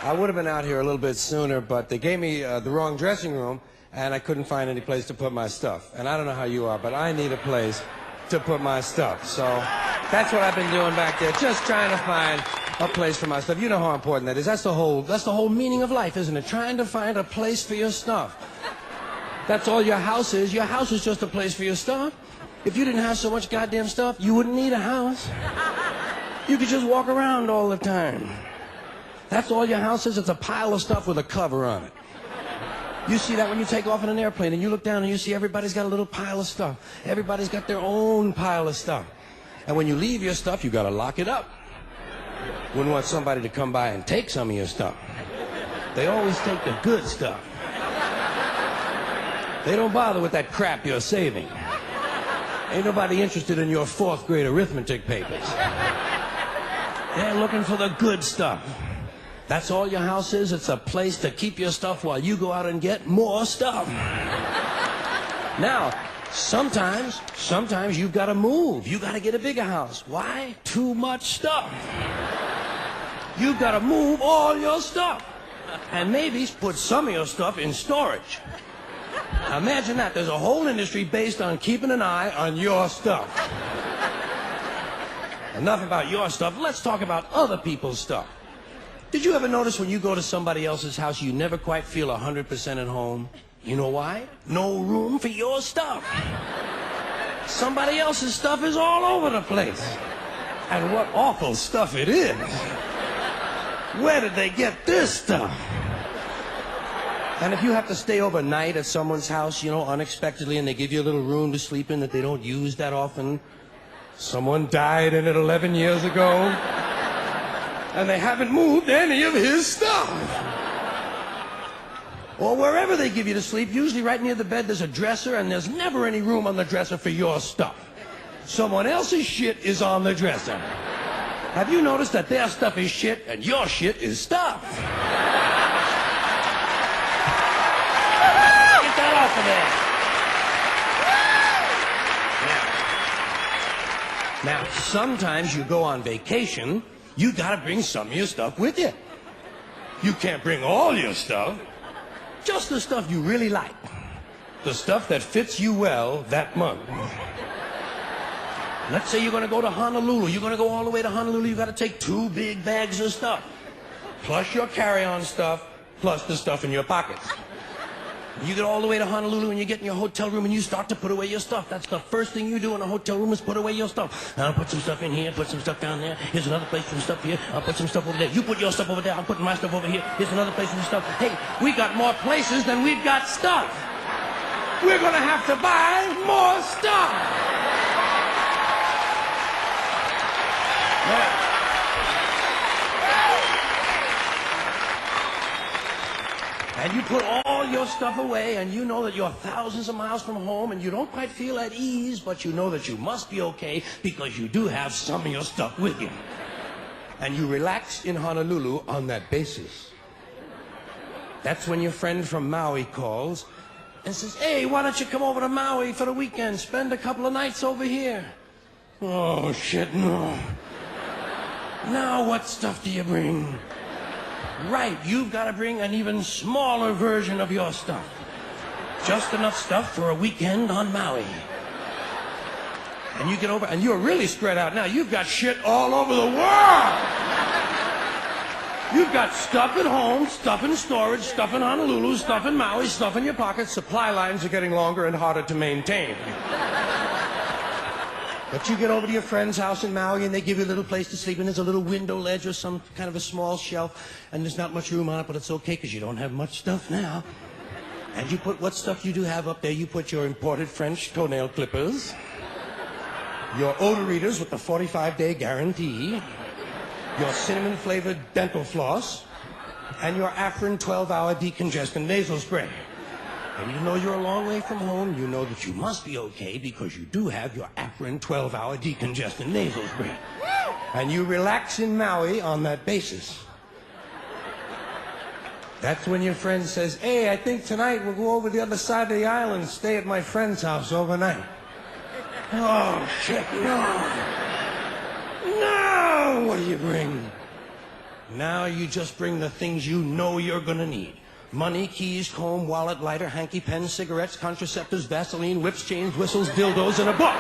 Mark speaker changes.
Speaker 1: I would have been out here a little bit sooner, but they gave me the wrong dressing room, and I couldn't find any place to put my stuff. And I don't know how you are, but I need a place to put my stuff. So that's what I've been doing back there, just trying to find a place for my stuff. You know how important that is. That's the whole meaning of life, isn't it? Trying to find a place for your stuff. That's all your house is. Your house is just a place for your stuff. If you didn't have so much goddamn stuff, you wouldn't need a house. You could just walk around all the time. That's all your house is. It's a pile of stuff with a cover on it. You see that when you take off in an airplane and you look down and you see everybody's got a little pile of stuff. Everybody's got their own pile of stuff. And when you leave your stuff, you got to lock it up. Wouldn't want somebody to come by and take some of your stuff. They always take the good stuff. They don't bother with that crap you're saving. Ain't nobody interested in your 4th grade arithmetic papers. They're looking for the good stuff. That's all your house is. It's a place to keep your stuff while you go out and get more stuff. Now, sometimes you've got to move. You've got to get a bigger house. Why? Too much stuff. You've got to move all your stuff. And maybe put some of your stuff in storage. Now imagine that. There's a whole industry based on keeping an eye on your stuff. Enough about your stuff. Let's talk about other people's stuff. Did you ever notice when you go to somebody else's house, you never quite feel 100% at home? You know why? No room for your stuff. Somebody else's stuff is all over the place. And what awful stuff it is. Where did they get this stuff? And if you have to stay overnight at someone's house, you know, unexpectedly, and they give you a little room to sleep in that they don't use that often, someone died in it 11 years ago, and they haven't moved any of his stuff. Or wherever they give you to sleep, usually right near the bed there's a dresser, and there's never any room on the dresser for your stuff. Someone else's shit is on the dresser. Have you noticed that their stuff is shit and your shit is stuff? Get that off of there. Now, sometimes you go on vacation, you gotta bring some of your stuff with you. You can't bring all your stuff, just the stuff you really like. The stuff that fits you well that month. Let's say you're gonna go to Honolulu. You're gonna go all the way to Honolulu. You gotta take 2 big bags of stuff, plus your carry-on stuff, plus the stuff in your pockets. You get all the way to Honolulu and you get in your hotel room and you start to put away your stuff. That's the first thing you do in a hotel room is put away your stuff. I'll put some stuff in here, put some stuff down there. Here's another place for some stuff here. I'll put some stuff over there. You put your stuff over there. I'm putting my stuff over here. Here's another place for some stuff. Hey, we got more places than we've got stuff. We're gonna have to buy more stuff. Yeah. And you put all your stuff away, and you know that you're thousands of miles from home, and you don't quite feel at ease, but you know that you must be okay because you do have some of your stuff with you. And you relax in Honolulu on that basis. That's when your friend from Maui calls and says, hey, why don't you come over to Maui for the weekend, spend a couple of nights over here? Oh, shit, no. Now what stuff do you bring? Right, you've got to bring an even smaller version of your stuff. Just enough stuff for a weekend on Maui. And you get over, and you're really spread out now. You've got shit all over the world. You've got stuff at home, stuff in storage, stuff in Honolulu, stuff in Maui, stuff in your pockets. Supply lines are getting longer and harder to maintain. But you get over to your friend's house in Maui and they give you a little place to sleep and there's a little window ledge or some kind of a small shelf and there's not much room on it, but it's okay because you don't have much stuff now. And you put what stuff you do have up there. You put your imported French toenail clippers, your odor readers with the 45-day guarantee, your cinnamon-flavored dental floss, and your Afrin 12-hour decongestant nasal spray. And you know you're a long way from home, you know that you must be okay because you do have your Afrin 12-hour decongestant nasal spray. And you relax in Maui on that basis. That's when your friend says, hey, I think tonight we'll go over the other side of the island and stay at my friend's house overnight. Oh, shit, no. No! What do you bring? Now you just bring the things you know you're gonna need. Money, keys, comb, wallet, lighter, hanky, pens, cigarettes, contraceptives, Vaseline, whips, chains, whistles, dildos, and a book.